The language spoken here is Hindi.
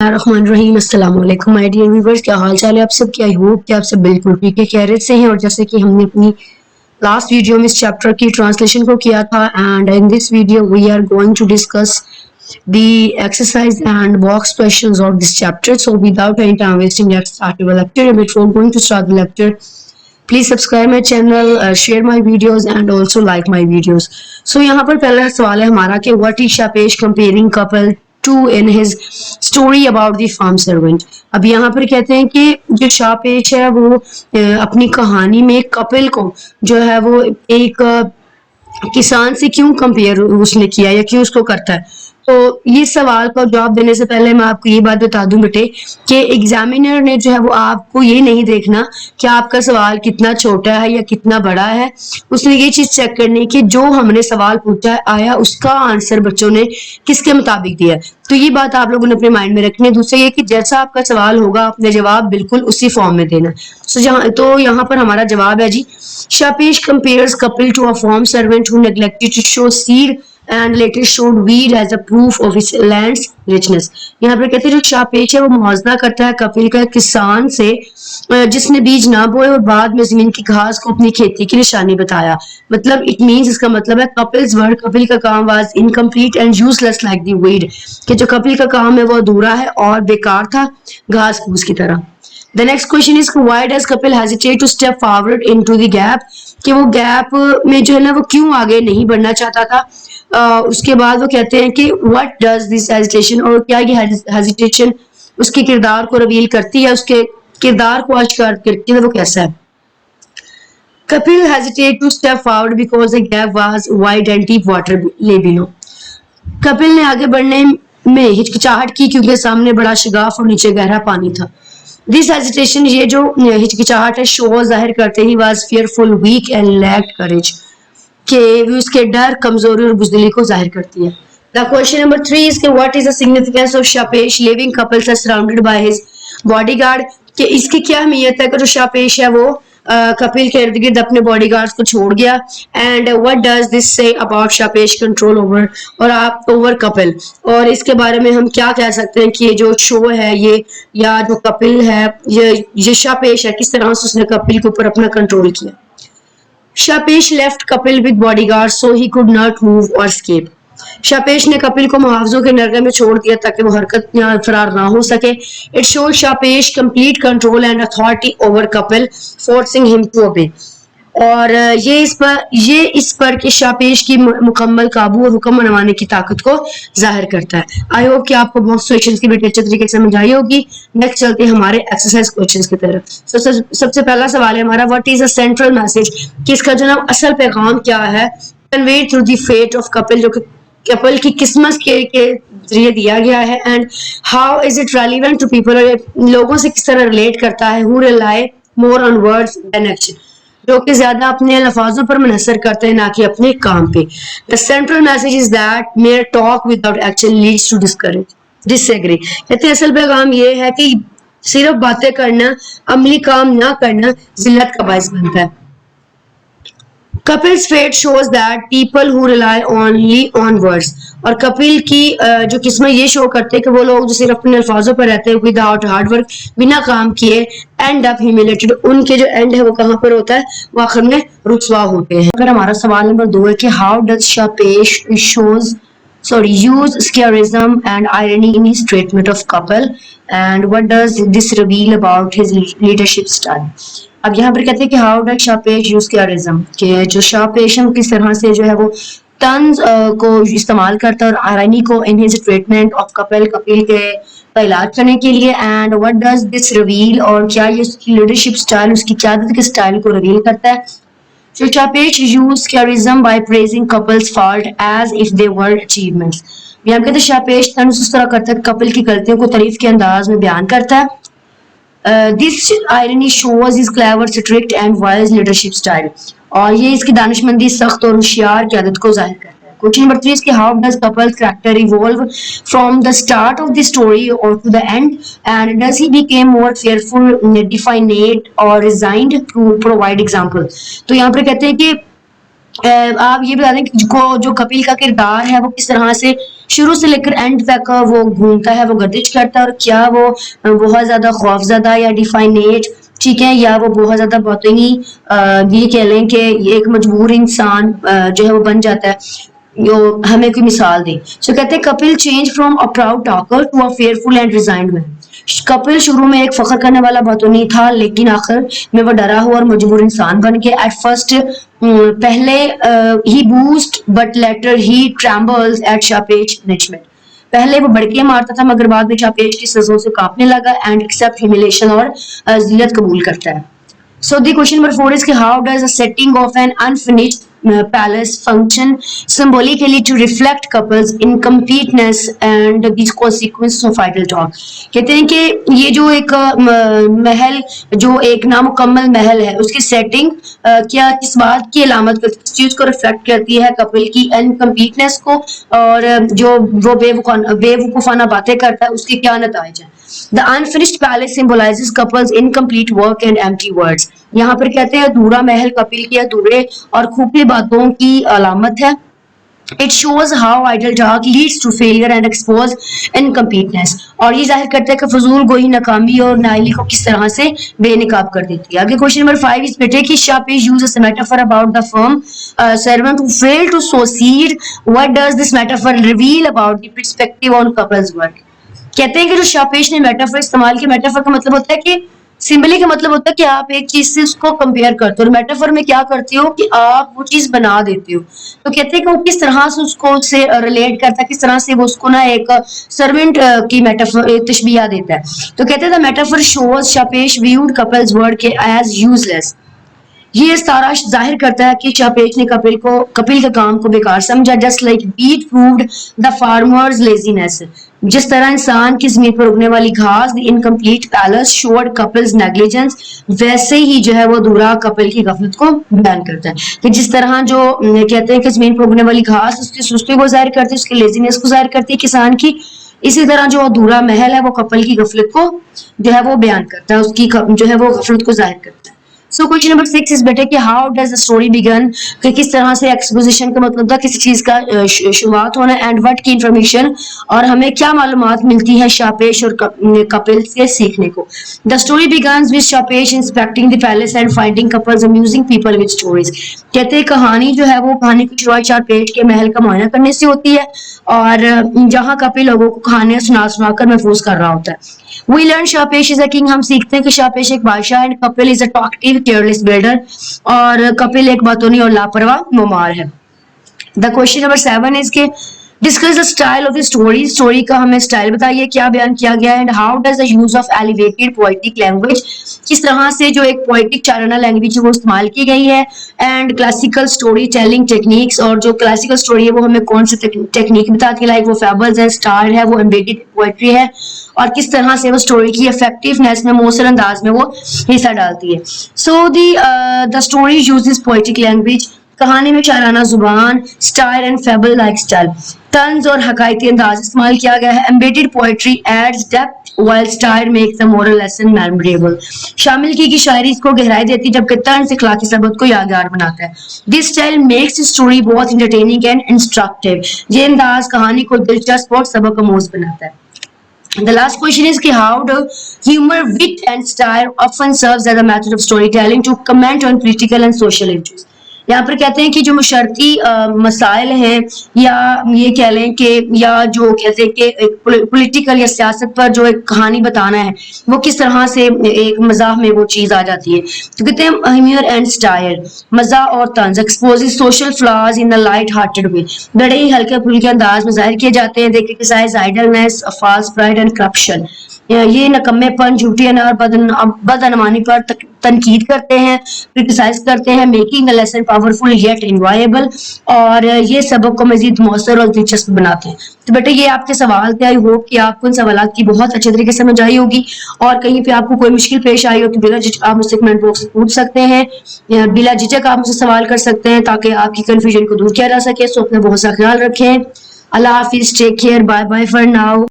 रहीम अस्सलाम वालेकुम माय डियर व्यूअर्स, क्या हाल चाल है आप सब? आई होप कि आप सब बिल्कुल ठीक है, खैरियत से हैं। और जैसे कि हमने अपनी लास्ट वीडियो में इस चैप्टर की ट्रांसलेशन को किया था, and in this video we are going to discuss the exercise and box questions of this chapter. So without any time wasting, let's start the lecture. And before going to start the lecture, please subscribe my channel, share my videos and also like my videos. So यहाँ पर पहला सवाल है हमारा कि what is Shapesh comparing couple to in his story about the farm servant. अब यहाँ पर कहते हैं कि जो शापेश है वो अपनी कहानी में कपिल को जो है वो एक किसान से क्यों कंपेयर उसने किया या क्यों उसको करता है। तो ये सवाल का जवाब देने से पहले मैं आपको ये बात बता दूं बेटे कि एग्जामिनर ने जो है वो आपको ये नहीं देखना कि आपका सवाल कितना छोटा है या कितना बड़ा है। उसने ये चीज चेक करनी कि जो हमने सवाल पूछा आया उसका आंसर बच्चों ने किसके मुताबिक दिया है। तो ये बात आप लोगों ने अपने माइंड में रखनी है। दूसरा ये कि जैसा आपका सवाल होगा अपने जवाब बिल्कुल उसी फॉर्म में देना। तो यहाँ पर हमारा जवाब है जी, Shapesh compares couple to a farm servant who neglected to show seed and later showed weed as a proof of his land's richness. यहाँ पर कहते हैं जो शापेश है वो मुआवजा करता है कपिल का किसान से जिसने बीज ना बोए और बाद में जमीन की घास को अपनी खेती की निशानी बताया। मतलब इट मीन्स, इसका मतलब है कपिल्स वर्क, कपिल का काम was incomplete and useless like the weed, कि जो कपिल का काम है वो अधूरा है और बेकार था घास फूस की तरह। The next question is why does Kapil hesitate to step forward into the gap? कि वो गैप में जो है ना वो क्यों आगे नहीं बढ़ना चाहता था। उसके बाद वो कहते हैं कि what does this hesitation, और क्या ये hesitation उसके किरदार को रिवील करती है, उसके किरदार को आश्कार करती है, वो कैसा है। Kapil hesitated to step forward because the gap was wide and deep water lay below. Kapil ने आगे बढ़ने में हिचकिचाहट की क्योंकि सामने बड़ा शगाफ और नीचे गहरा पानी था। दिस हेजिटेशन, ये जो हिचकिचाहट है, शो जाहिर करते ही was fearful, weak and lacked courage, के उसके डर, कमजोरी और बुजदिली को जाहिर करती है। द क्वेश्चन नंबर 3 इज के what is the significance of Shapesh leaving Kapil's are surrounded by his bodyguard, कि इसकी क्या अहमियत है कि जो शापेश है वो कपिल के इर्द गिर्द अपने बॉडीगार्ड्स को छोड़ गया। And what does this say about Shapesh control over और आप ओवर कपिल, और इसके बारे में हम क्या कह सकते हैं कि ये जो शो है ये या जो कपिल है ये शापेश है, किस तरह से उसने कपिल के ऊपर अपना कंट्रोल किया। Shapesh left Kapil with bodyguard so he could not move और एस्केप। शापेश ने कपिल को मुहावजों के नरगे में छोड़ दिया ताकि वो हरकत या फरार ना हो सके। It shows Shapesh complete control and authority over Kapil forcing him to obey, और ये इस पर कि शापेश की मुकम्मल काबू और हुक्म मनवाने की ताकत को जाहिर करता है। आई होप कि आपको बहुत क्वेश्चंस की बेटे अच्छे तरीके से समझ आई होगी। नेक्स्ट चलते हैं हमारे एक्सरसाइज क्वेश्चंस की तरफ। सबसे पहला सवाल है हमारा, what is a central message, कि इसका जो ना असल पैगाम क्या है, conveyed through the fate of Kapil, जो कपिल की किस्मत के जरिए दिया गया है। And how is it relevant to people, लोगों से किस तरह रिलेट करता है। Who rely more on words than action, जो कि ज्यादा अपने अल्फाजों पर मुनहसर करते हैं ना कि अपने काम पे। The central message is that mere talk without action leads to disagree, कहते हैं असल पैगाम ये है कि सिर्फ बातें करना, अमली काम ना करना जिल्लत का बायस बनता है। Kapil's fate shows that people who rely only on words, और कपिल की जो किस्मत ये शो करते हैं कि वो लोग जो सिर्फ अपने अल्फाजों पर रहते हैं विदाउट हार्ड वर्क, बिना काम किए, एंड अप ह्यूमिलेटेड, उनके जो एंड है वो कहाँ पर होता है, वो आखिर में रुसवा होते हैं। अगर हमारा सवाल नंबर 2 है कि how does Shapesh use scarism and irony in his treatment of couple, and what does this reveal about his leadership style. अब यहाँ पर कहते हैं कि हाउ डज शापेश यूज स्कैरिज्म, कि जो शापेश है किस तरह से जो है वो तंज को इस्तेमाल करता है और आयरनी को in his treatment of Kapil का इलाज करने के लिए। And what does this reveal, और क्या ये उसकी लीडरशिप स्टाइल, उसकी क़यादत के स्टाइल को रिवील करता है। So Shapesh used charism by praising couples' fault as if they were achievements. यहाँ कहते हैं शापेश तंज उस तरह करता है कपिल की गलतियों को तारीफ के अंदाज में बयान करता है। This irony shows his clever, strict and wise leadership style, और ये इसकी दानिशमंदी, सख्त और होशियार क़यादत को जाहिर करता है। Question number 3 is how does couple's character evolve from the start of the story or to the end, and does he become more fearful, defiant or resigned to provide example. तो यहाँ पर कहते हैं कि आप ये बता दें कि जो कपिल का किरदार है वो किस तरह से शुरू से लेकर एंड तक वो घूमता है, वो गर्दिश करता है, और क्या वो बहुत ज्यादा खौफजदा या डिफाइनेट, ठीक है, या वो बहुत ज्यादा बतौनी ये कह लें कि एक मजबूर इंसान जो है वो बन जाता है, जो हमें कोई मिसाल दे। सो कहते हैं Kapil change from a proud talker to a fearful and resigned man. Kapil शुरू में एक फख्र करने वाला बतौनी था, लेकिन आखिर में वो डरा हुआ और मजबूर इंसान बन गया। एट फर्स्ट पहले he boasts but later he trembles at Shapesh's punishment. पहले वो बड़के मारता था मगर बाद में शापेज की सज़ों से कांपने लगा एंड एक्सेप्ट ह्यूमिलेशन और जिल्लत कबूल करता है। So the question number 4 is how does the setting of an unfinished palace function symbolically to reflect couples incompleteness and the consequences of idle talk। कहते हैं कि ये जो एक महल, जो एक नामुकम्मल महल है, उसकी सेटिंग क्या किस बात की अलामत करती है, किस चीज को रिफ्लेक्ट करती है, कपिल की इनकम्प्लीटनेस को, और जो वो बेवकूफाना बातें करता है उसके क्या नताइज है। The unfinished palace symbolizes couples' incomplete work and empty words। यहाँ पर कहते हैं अधूरा महल कपिल की अधूरे और खोखली बातों की अलामत है। It shows how idle talk leads to failure and expose incompleteness। और ये जाहिर करता है कि फजूल गोई नाकामी और नाइली को किस तरह से बेनकाब कर देती है। आगे क्वेश्चन नंबर 5 इस बेटे की शापेश uses a metaphor about the firm servant who failed to succeed। What does this metaphor reveal about the perspective on couples work। कहते हैं कि जो शापेश ने मेटाफर इस्तेमाल किया, मेटाफर का मतलब होता है कि सिंबली का मतलब होता है कि आप एक चीज से उसको कंपेयर करते हो, और मेटाफर में क्या करते हो कि आप वो चीज बना देते हो। तो कहते हैं कि वो किस तरह से उसको से रिलेट करता है, किस तरह से वो उसको ना एक सर्वेंट की मेटाफर तशबीह देता है। तो कहते हैं the metaphor shows Shapesh viewed Kapil's world के एज यूजलेस। ये सारा जाहिर करता है कि शापेश ने कपिल के काम को बेकार समझा। Just like weed proved the farmer's laziness. जिस तरह इंसान की जमीन पर उगने वाली घास the incomplete palace showed Kapil's negligence, वैसे ही जो है वो अधूरा कपिल की गफलत को बयान करता है। कि जिस तरह जो कहते हैं कि जमीन पर उगने वाली घास उसकी सुस्ती को जाहिर करती है, उसकी लेजीनेस को जाहिर करती है किसान की, इसी तरह जो अधूरा महल है वो कपिल की गफलत को जो है वो बयान करता है, उसकी जो है वो गफलत को जाहिर करता है। सो क्वेश्चन नंबर 6 इस बेटे कि how does the story begin, कि किस तरह से एक्सपोजिशन का मतलब था किसी चीज का शुरुआत होना, एंड व्हाट की इंफॉर्मेशन, और हमें क्या मालूमात मिलती है शापेश और कपिल से सीखने को। The story begins with Shapesh inspecting the palace and finding Kapil's amusing people with stories. कहते हैं कहानी जो है वो कहानी की शुरुआत शापेश के महल का मुआयना करने से होती है, और जहाँ कपिल लोगों को कहानियां सुना कर महफूज कर रहा होता है। We learn शापेश इज अ किंग। हम सीखते हैं कि शापेश एक बादशाह and Kapil is a talkative careless builder, और कपिल एक बातूनी और लापरवाह मुमार है। The question number 7 is to discuss the style of the story. Story का हमें स्टाइल बताइए, क्या बयान किया गया है, and how does the use of elevated poetic language, किस तरह से जो एक पोएटिक चाराना लैंग्वेज है वो इस्तेमाल की गई है, and classical story telling techniques, और जो क्लासिकल स्टोरी है वो हमें कौन सी टेक्निक बताती है, लाइक वो फैबल्स है, स्टार है, वो एम्बेडेड पोएट्री है, और किस तरह से वो स्टोरी की इफेक्टिवनेस में मौसर अंदाज में वो हिस्सा डालती है। So the story uses poetic language. कहानी में शायराना जुबान, style and fable like style, तंज और हकायती अंदाज इस्तेमाल किया गया है। Embedded poetry adds depth while style makes the moral lesson memorable. शामिल की शायरी इसको गहराई देती है, जबकि तंज इखलाकी सबक को यादगार बनाता है। दिस स्टाइल मेक्स स्टोरी बहुत इंटरटेनिंग एंड इंस्ट्रक्टिव। ये अंदाज कहानी को दिलचस्प और सबक आमूज बनाता है। The last question is कि how do humor, wit and style often serves as a method of storytelling to comment on political and social issues। यहाँ पर कहते हैं कि जो मुशर्रती मसाइल हैं, या ये कह लें कि या जो कहते हैं कि पॉलिटिकल या सियासत पर जो एक कहानी बताना है वो किस तरह से एक मजाक में वो चीज़ आ जाती है। तो कहते हैं ह्यूमर एंड स्टाइल, मजा और तंज, exposing social flaws in the light hearted way, बड़े ही हल्के फुल्के अंदाज में जाहिर किए जाते हैं। देखिए criticize idleness, false pride and corruption, ये नकम्मेपन, झूठी और बदअनवानी पर तनकीद करते हैं, क्रिटिसाइज करते हैं, making the lesson powerful yet enjoyable, और ये सबक को मजीद मौसर और दिलचस्प बनाते हैं। तो बेटे ये आपके सवाल थे, आई होप कि आपको इन सवालों की बहुत अच्छे तरीके से समझ आई होगी, और कहीं पे आपको कोई मुश्किल पेश आई हो तो बिला झिझक आप मुझसे कमेंट बॉक्स में पूछ सकते हैं, बिला झिझक आप मुझसे सवाल कर सकते हैं ताकि आपकी कंफ्यूजन को दूर किया जा सके। सो अपना बहुत सा ख्याल रखें। अल्लाह हाफिज, take care, bye bye for now.